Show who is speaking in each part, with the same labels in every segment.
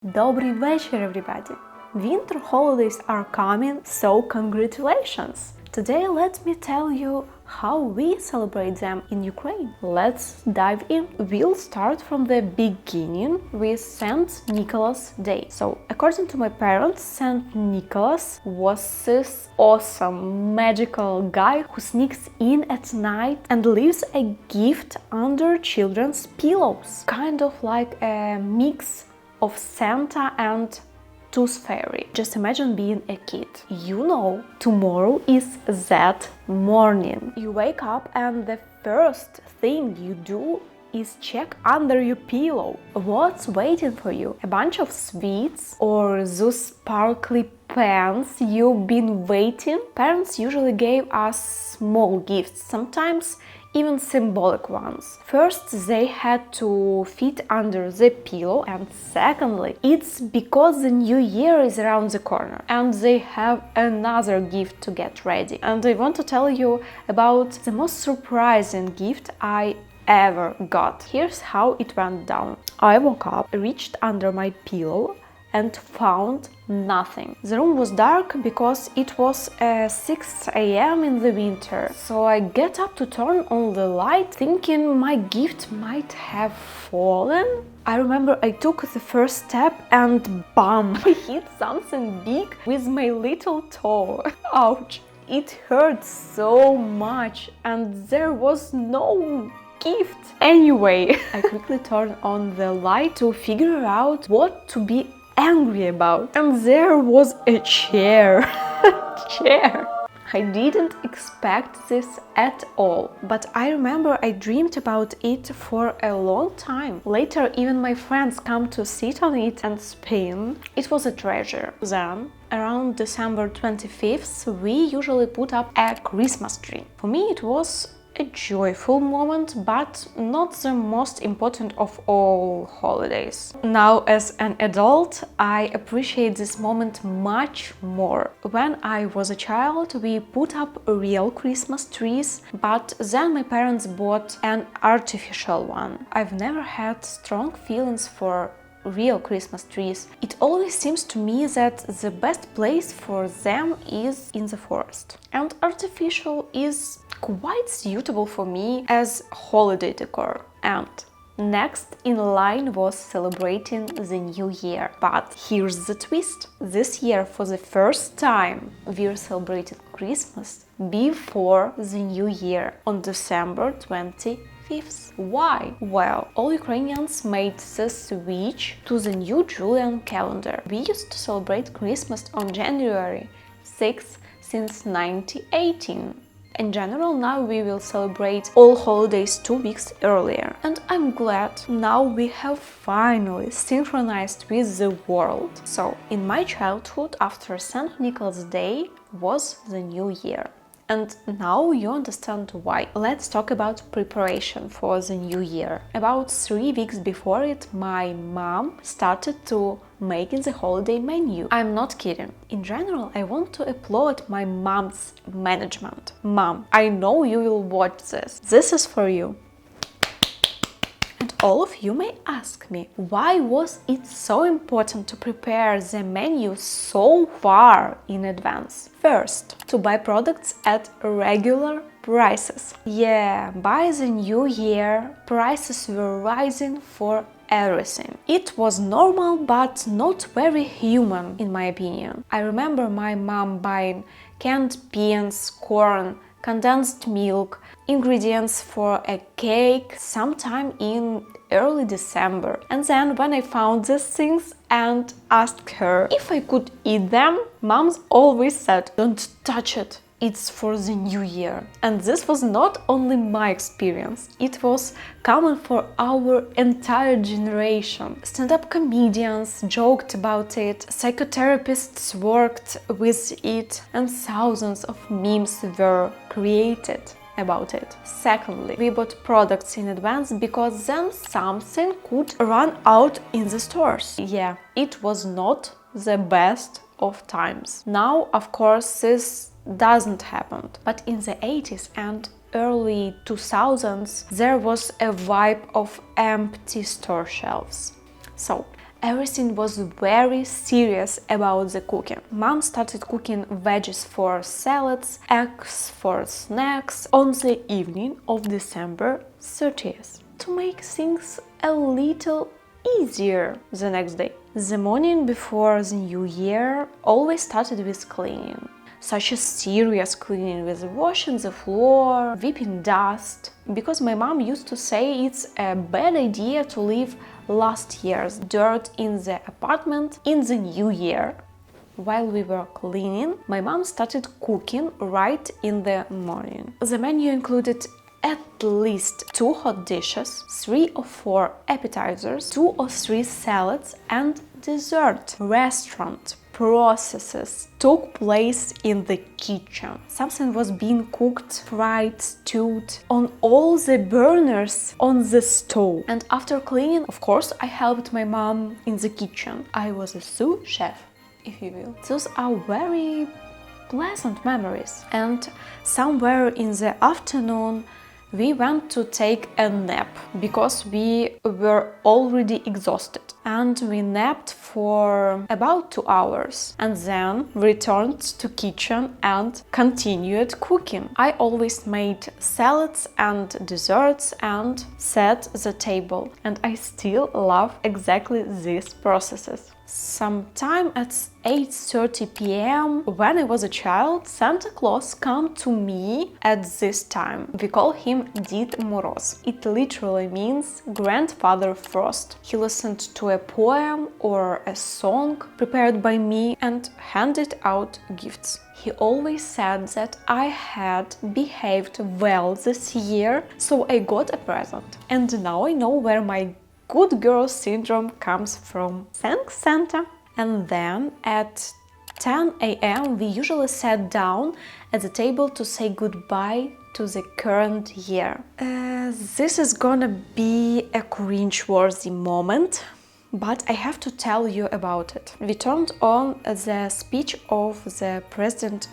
Speaker 1: Добрий вечір, everybody! Winter holidays are coming, so congratulations! Today let me tell you how we celebrate them in Ukraine. Let's dive in. We'll start from the beginning with St. Nicholas Day. So, according to my parents, St. Nicholas was this awesome, magical guy who sneaks in at night and leaves a gift under children's pillows. Kind of like a mix of Santa and Tooth Fairy. Just imagine being a kid. You know, tomorrow is that morning. You wake up and the first thing you do is check under your pillow. What's waiting for you? A bunch of sweets or those sparkly pens you've been waiting? Parents usually gave us small gifts, sometimes even symbolic ones. First, they had to fit under the pillow, and secondly, it's because the new year is around the corner and they have another gift to get ready. And I want to tell you about the most surprising gift I ever got. Here's how it went down. I woke up, reached under my pillow and found nothing. The room was dark because it was 6 a.m. in the winter. So I get up to turn on the light, thinking my gift might have fallen. I remember I took the first step and bam! I hit something big with my little toe. Ouch! It hurt so much and there was no gift. Anyway, I quickly turned on the light to figure out what to be angry about, and there was a chair. I didn't expect this at all, but I remember I dreamed about it for a long time. Later, even my friends come to sit on it and spin. It was a treasure. Then, around December 25th, we usually put up a Christmas tree. For me, it was a joyful moment, but not the most important of all holidays. Now, as an adult, I appreciate this moment much more. When I was a child, we put up real Christmas trees, but then my parents bought an artificial one. I've never had strong feelings for real Christmas trees. It always seems to me that the best place for them is in the forest. And artificial is quite suitable for me as holiday decor. And next in line was celebrating the new year. But here's the twist. This year, for the first time, we're celebrating Christmas before the new year, on December 25th. Why? Well, all Ukrainians made the switch to the new Julian calendar. We used to celebrate Christmas on January 6th since 1918. In general, now we will celebrate all holidays 2 weeks earlier. And I'm glad now we have finally synchronized with the world. So, in my childhood, after St. Nicholas Day was the new year. And now you understand why. Let's talk about preparation for the new year. About 3 weeks before it, my mom started to making the holiday menu. I'm not kidding. In general, I want to applaud my mom's management. Mom, I know you will watch this. This is for you. And all of you may ask me, why was it so important to prepare the menu so far in advance? First, to buy products at regular prices. Yeah, by the new year, prices were rising for everything. It was normal, but not very human, in my opinion. I remember my mom buying canned beans, corn, condensed milk, ingredients for a cake sometime in early December. And then when I found these things and asked her if I could eat them, Mom always said, "Don't touch it. It's for the new year." And this was not only my experience, it was common for our entire generation. Stand-up comedians joked about it, psychotherapists worked with it, and thousands of memes were created about it. Secondly, we bought products in advance because then something could run out in the stores. Yeah, it was not the best of times. Now, of course, this doesn't happen. But in the 80s and early 2000s, there was a vibe of empty store shelves. So, everything was very serious about the cooking. Mom started cooking veggies for salads, eggs for snacks on the evening of December 30th to make things a little easier the next day. The morning before the new year always started with cleaning. Such a serious cleaning with washing the floor, whipping dust, because my mom used to say it's a bad idea to leave last year's dirt in the apartment in the new year. While we were cleaning, my mom started cooking right in the morning. The menu included at least 2 hot dishes, 3 or 4 appetizers, 2 or 3 salads and dessert. Restaurant processes took place in the kitchen. Something was being cooked, fried, stewed on all the burners on the stove. And after cleaning, of course, I helped my mom in the kitchen. I was a sous chef, if you will. Those are very pleasant memories. And somewhere in the afternoon, we went to take a nap because we were already exhausted, and we napped for about 2 hours and then returned to kitchen and continued cooking. I always made salads and desserts and set the table, and I still love exactly these processes. Sometime at 8:30 p.m. when I was a child, Santa Claus came to me at this time. We call him Dід Мороз. It literally means Grandfather Frost. He listened to a poem or a song prepared by me and handed out gifts. He always said that I had behaved well this year, so I got a present. And now I know where my good girl syndrome comes from. Thanks, Santa! And then at 10 a.m. we usually sat down at the table to say goodbye to the current year. This is gonna be a cringe-worthy moment, but I have to tell you about it. We turned on the speech of the president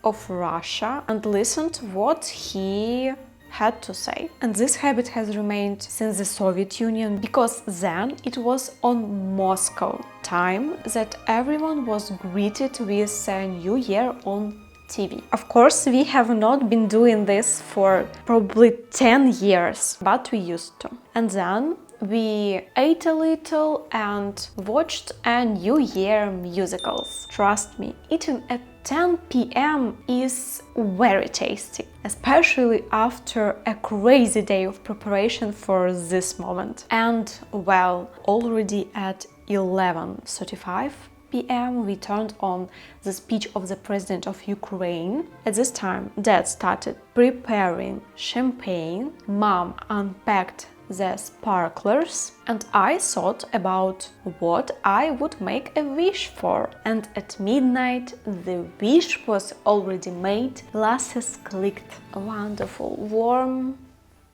Speaker 1: of Russia and listened what he had to say. And this habit has remained since the Soviet Union, because then it was on Moscow time that everyone was greeted with a new year on TV. Of course, we have not been doing this for probably 10 years, but we used to. And then we ate a little and watched a New Year musicals. Trust me, eating at 10 p.m. is very tasty, especially after a crazy day of preparation for this moment. And well, already at 11:35 p.m. we turned on the speech of the president of Ukraine. At this time, Dad started preparing champagne, Mom unpacked the sparklers, and I thought about what I would make a wish for. And at midnight the wish was already made, glasses clicked. Wonderful, warm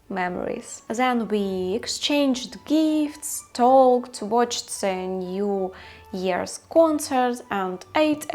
Speaker 1: memories. Then we exchanged gifts, talked, watched the New Year's concert and ate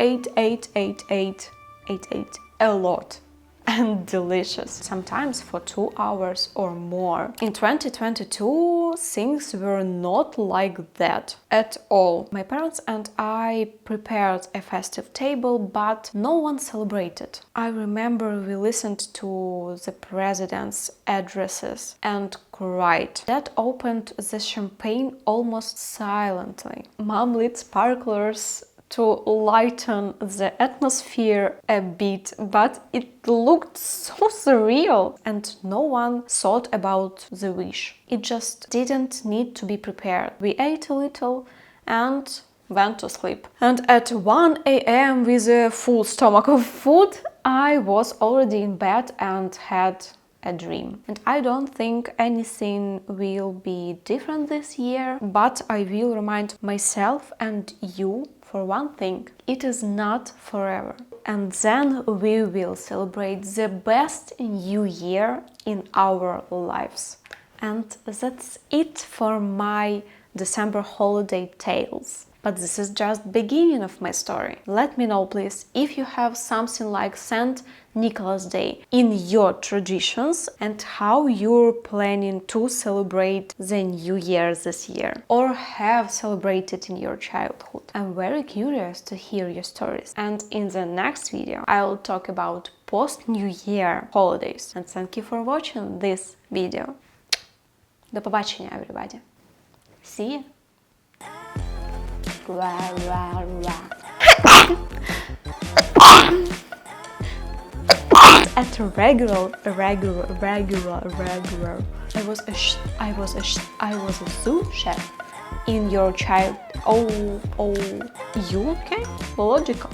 Speaker 1: a lot. And delicious, sometimes for 2 hours or more. In 2022, things were not like that at all. My parents and I prepared a festive table, but no one celebrated. I remember we listened to the president's addresses and cried. Dad opened the champagne almost silently. Mom lit sparklers to lighten the atmosphere a bit, but it looked so surreal, and no one thought about the wish. It just didn't need to be prepared. We ate a little and went to sleep. And at 1 a.m. with a full stomach of food, I was already in bed and had a dream. And I don't think anything will be different this year, but I will remind myself and you for one thing: it is not forever. And then we will celebrate the best new year in our lives. And that's it for my December holiday tales. But this is just beginning of my story. Let me know, please, if you have something like St. Nicholas Day in your traditions and how you're planning to celebrate the New Year this year or have celebrated in your childhood. I'm very curious to hear your stories. And in the next video, I will talk about post-New Year holidays. And thank you for watching this video. До побачення, everybody. See you. At regular. I was a sous chef in your child. Oh, you okay? Logical.